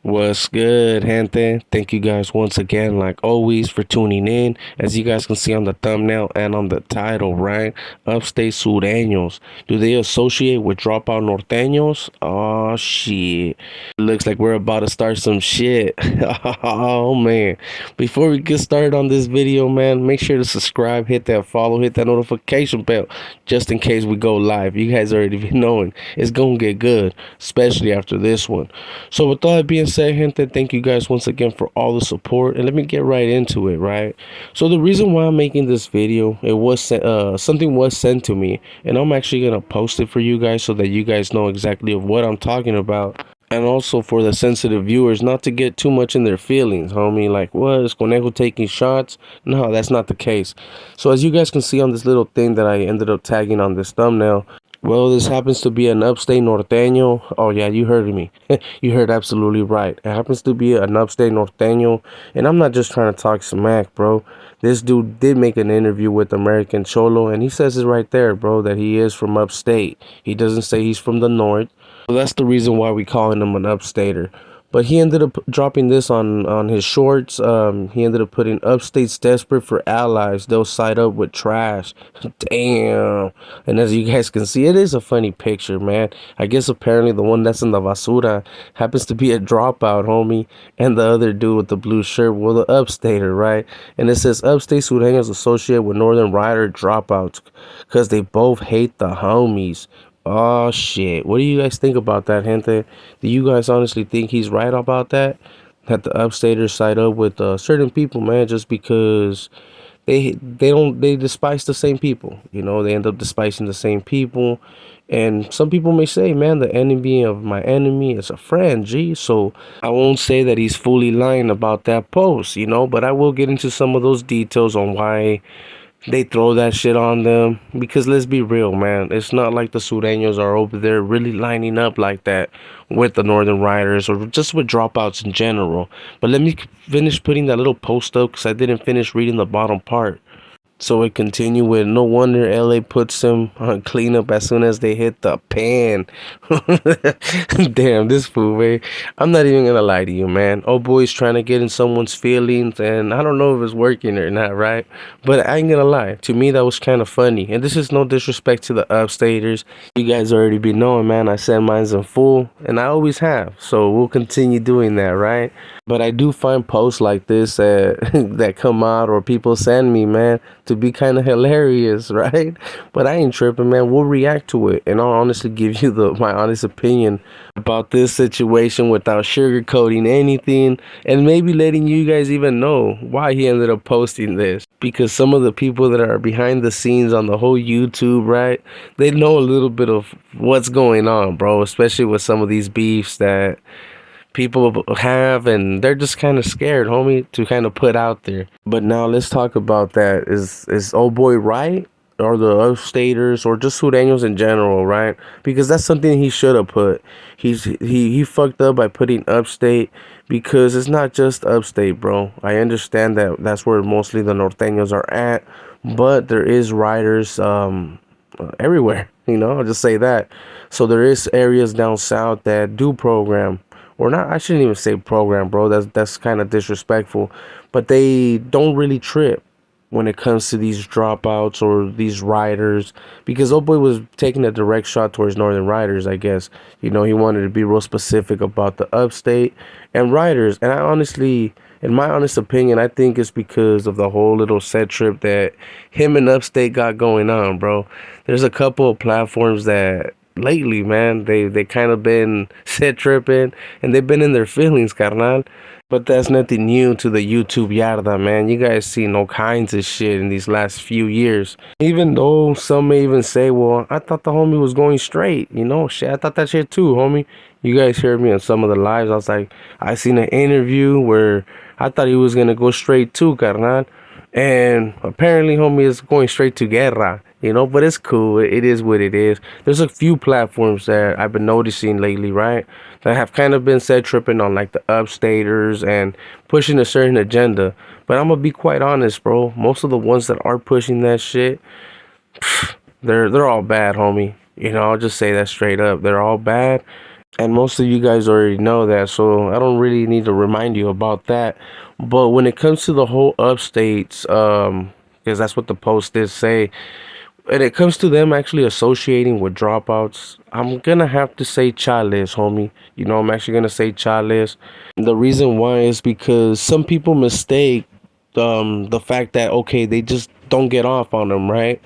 What's good, gente? Thank you guys once again, like always, for tuning in. As you guys can see on the thumbnail and on the title, right? Upstate Sureños. Do they associate with dropout Norteños? Oh, shit. Looks like we're about to start some shit. Oh, man. Before we get started on this video, man, make sure to subscribe, hit that follow, hit that notification bell, just in case we go live. You guys already been knowing it's gonna get good, especially after this one. So with all that being said, gente, thank you guys once again for all the support, and let me get right into it, right? So the reason why I'm making this video, it was something was sent to me, and I'm actually gonna post it for you guys so that you guys know exactly of what I'm talking about. And also for the sensitive viewers, not to get too much in their feelings, homie. Like, what is Conejo taking shots? No, that's not the case. So as you guys can see on this little thing that I ended up tagging on this thumbnail, well, this happens to be an upstate norteño. Oh yeah, you heard me. You heard absolutely right. It happens to be an upstate norteño, and I'm not just trying to talk smack, bro. This dude did make an interview with American Cholo, and he says it right there, bro, that he is from upstate. He doesn't say he's from the north. So that's the reason why we calling him an upstater. But he ended up dropping this on his shorts. He ended up putting upstate's desperate for allies. They'll side up with trash. Damn. And as you guys can see, it is a funny picture, man. I guess apparently the one that's in the basura happens to be a dropout, homie. And the other dude with the blue shirt, well, the upstater, right? And it says upstate Sureños associated with Northern Rider dropouts because they both hate the homies. Oh shit. What do you guys think about that, gente? Do you guys honestly think he's right about that? That the upstaters side up with certain people, man, just because they despise the same people. You know, they end up despising the same people. And some people may say, man, the enemy of my enemy is a friend, G. So I won't say that he's fully lying about that post, you know, but I will get into some of those details on why they throw that shit on them. Because let's be real, man, it's not like the Sureños are over there really lining up like that with the Northern Riders or just with dropouts in general. But let me finish putting that little post up because I didn't finish reading the bottom part. So it continued with, no wonder LA puts them on cleanup as soon as they hit the pan. Damn, this fool, man. I'm not even gonna lie to you, man. Oh boy's trying to get in someone's feelings, and I don't know if it's working or not, right? But I ain't gonna lie. To me, that was kind of funny. And this is no disrespect to the upstaters. You guys already be knowing, man. I said mine's in full, and I always have. So we'll continue doing that, right? But I do find posts like this that come out or people send me, man, to be kind of hilarious, right? But I ain't tripping, man. We'll react to it, and I'll honestly give you my honest opinion about this situation without sugarcoating anything, and maybe letting you guys even know why he ended up posting this. Because some of the people that are behind the scenes on the whole YouTube, right? They know a little bit of what's going on, bro. Especially with some of these beefs that people have, and they're just kind of scared, homie, to kind of put out there. But now let's talk about that. Is old boy right, or the upstaters, or just Sureños in general, right? Because that's something he should have put. He fucked up by putting upstate, because it's not just upstate, bro. I understand that that's where mostly the norteños are at, but there is riders everywhere, you know. I'll just say that. So there is areas down south that do program, or not, I shouldn't even say program, bro. That's kind of disrespectful. But they don't really trip when it comes to these dropouts or these riders, because old boy was taking a direct shot towards Northern Riders, I guess. You know, he wanted to be real specific about the upstate and riders. And I honestly, in my honest opinion, I think it's because of the whole little set trip that him and upstate got going on, bro. There's a couple of platforms that lately, man, they kind of been set tripping, and they've been in their feelings, carnal. But that's nothing new to the YouTube yarda, man. You guys seen all kinds of shit in these last few years. Even though some may even say, well, I thought the homie was going straight, you know. Shit, I thought that shit too, homie. You guys heard me on some of the lives. I was like, I seen an interview where I thought he was gonna go straight too, carnal. And apparently, homie, is going straight to guerra, you know. But it's cool. It is what it is. There's a few platforms that I've been noticing lately, right, that have kind of been set tripping on like the upstaters and pushing a certain agenda. But I'm gonna be quite honest, bro. Most of the ones that are pushing that shit, they're all bad, homie. You know, I'll just say that straight up. They're all bad. And most of you guys already know that, so I don't really need to remind you about that. But when it comes to the whole upstates, because that's what the post did say, when it comes to them actually associating with dropouts, I'm gonna have to say Chales, homie. You know, I'm actually gonna say Chales. The reason why is because some people mistake the fact that okay, they just don't get off on them, right?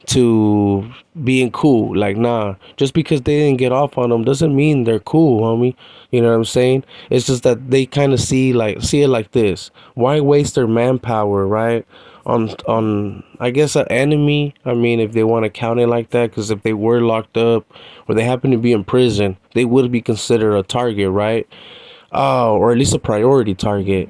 To being cool. Like, nah, just because they didn't get off on them doesn't mean they're cool, homie. You know what I'm saying? It's just that they kind of see it like this. Why waste their manpower, right? On I guess an enemy. I mean, if they want to count it like that, because if they were locked up or they happen to be in prison, they would be considered a target, right? Or at least a priority target.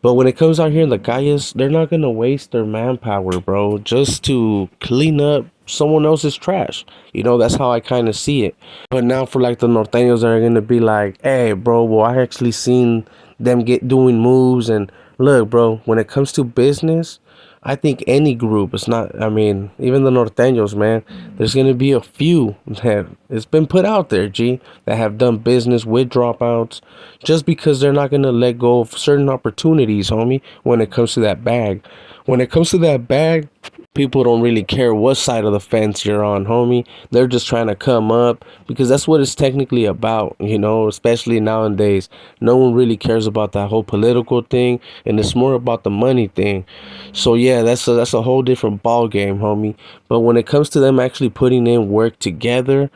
But when it comes out here in the calles, they're not gonna waste their manpower, bro, just to clean up someone else's trash. You know, that's how I kind of see it. But now for like the norteños that are gonna be like, hey, bro, well, I actually seen them get doing moves, and look, bro, when it comes to business, I think any group, it's not, I mean, even the norteños, man, there's going to be a few that it's been put out there, G, that have done business with dropouts just because they're not going to let go of certain opportunities, homie, when it comes to that bag. When it comes to that bag, people don't really care what side of the fence you're on, homie. They're just trying to come up because that's what it's technically about, you know, especially nowadays. No one really cares about that whole political thing, and it's more about the money thing. So yeah, that's a whole different ball game, homie. But when it comes to them actually putting in work together,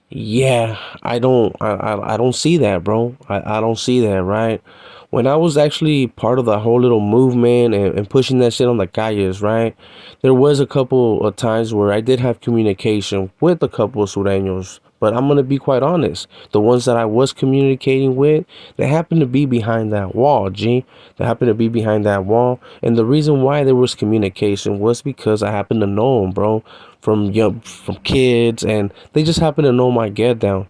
yeah, I don't see that, bro. I don't see that, right? When I was actually part of the whole little movement and pushing that shit on the calles, right? There was a couple of times where I did have communication with a couple of sureños, but I'm gonna be quite honest. The ones that I was communicating with, they happened to be behind that wall, G. They happened to be behind that wall, and the reason why there was communication was because I happened to know them, bro, from kids, and they just happen to know my get down.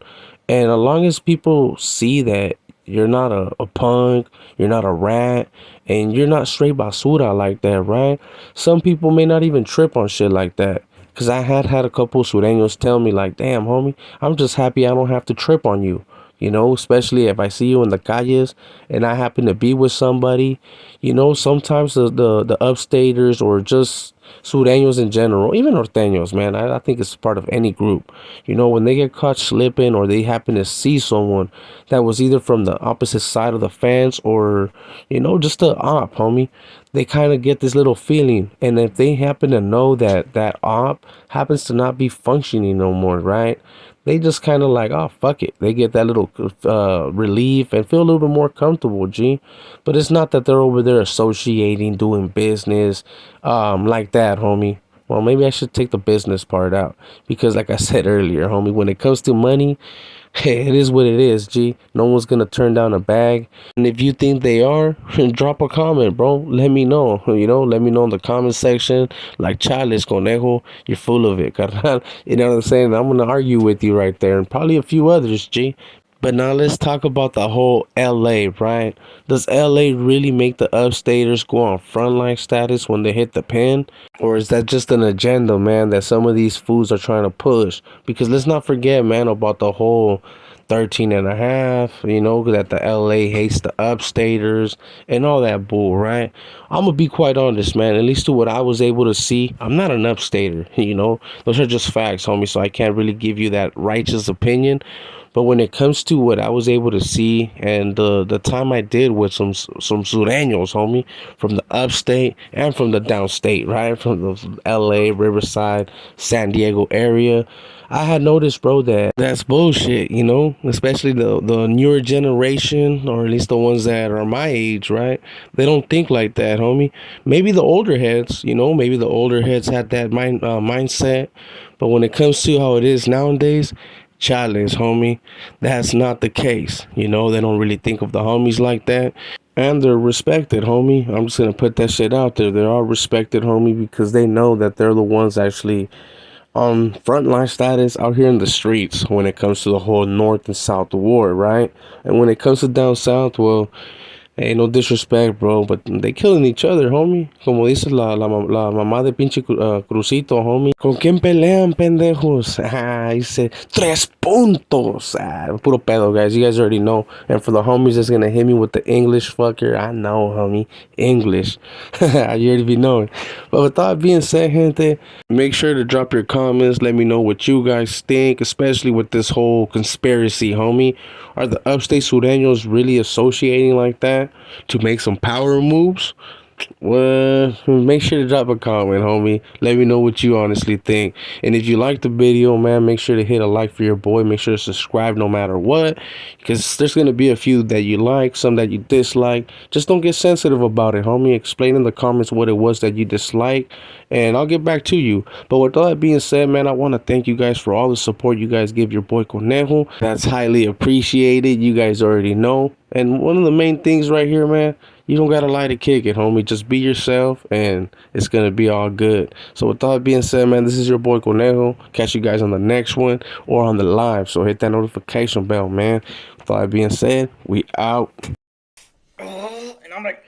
And as long as people see that you're not a punk, you're not a rat, and you're not straight basura like that, right? Some people may not even trip on shit like that. Cause I had a couple sureños tell me like, damn, homie, I'm just happy I don't have to trip on you. You know, especially if I see you in the calles and I happen to be with somebody, you know, sometimes the upstaters or just sureños in general, even norteños, man, I think it's part of any group. You know, when they get caught slipping or they happen to see someone that was either from the opposite side of the fence or, you know, just a op, homie, they kind of get this little feeling. And if they happen to know that that op happens to not be functioning no more, right? They just kind of like, oh, fuck it. They get that little relief and feel a little bit more comfortable, G. But it's not that they're over there associating, doing business like that, homie. Well, maybe I should take the business part out because, like I said earlier, homie, when it comes to money, it is what it is, G. No one's gonna turn down a bag. And if you think they are, drop a comment, bro. Let me know. You know, let me know in the comment section. Like Chales Conejo, you're full of it, carnal. You know what I'm saying? I'm gonna argue with you right there, and probably a few others, G. But now let's talk about the whole LA, right? Does LA really make the upstaters go on frontline status when they hit the pen? Or is that just an agenda, man, that some of these fools are trying to push? Because let's not forget, man, about the whole 13 and a half, you know, that the LA hates the upstaters and all that bull, right? I'm gonna be quite honest, man. At least to what I was able to see, I'm not an upstater, you know. Those are just facts, homie, so I can't really give you that righteous opinion. But when it comes to what I was able to see and the time I did with some sureños, homie, from the upstate and from the downstate, right, from the L.A., Riverside, San Diego area, I had noticed, bro, that that's bullshit, you know, especially the newer generation, or at least the ones that are my age, right? They don't think like that, homie. Maybe the older heads, you know, maybe the older heads had that mindset, but when it comes to how it is nowadays, challenge, homie. That's not the case. You know, they don't really think of the homies like that. And they're respected, homie. I'm just gonna put that shit out there. They're all respected, homie, because they know that they're the ones actually on frontline status out here in the streets when it comes to the whole North and South war, right? And when it comes to down south, well, Hey, no disrespect, bro, but they killing each other, homie. Como dice la mamá de pinche Crucito, homie. ¿Con quién pelean, pendejos? Ah, dice, 3 puntos. Ah, puro pedo, guys. You guys already know. And for the homies that's gonna hit me with the English fucker, I know, homie. English. You already be knowing. But with that being said, gente, make sure to drop your comments. Let me know what you guys think, especially with this whole conspiracy, homie. Are the upstate Sureños really associating like that to make some power moves? Well, make sure to drop a comment, homie. Let me know what you honestly think. And if you like the video, man, make sure to hit a like for your boy. Make sure to subscribe no matter what, because there's going to be a few that you like, some that you dislike. Just don't get sensitive about it, homie. Explain in the comments what it was that you dislike, and I'll get back to you. But with all that being said, man, I want to thank you guys for all the support you guys give your boy Conejo. That's highly appreciated. You guys already know. And one of the main things right here, man, you don't gotta lie to kick it, homie. Just be yourself, and it's gonna be all good. So with that being said, man, this is your boy Conejo. Catch you guys on the next one or on the live. So hit that notification bell, man. With all that being said, we out. And I'm like.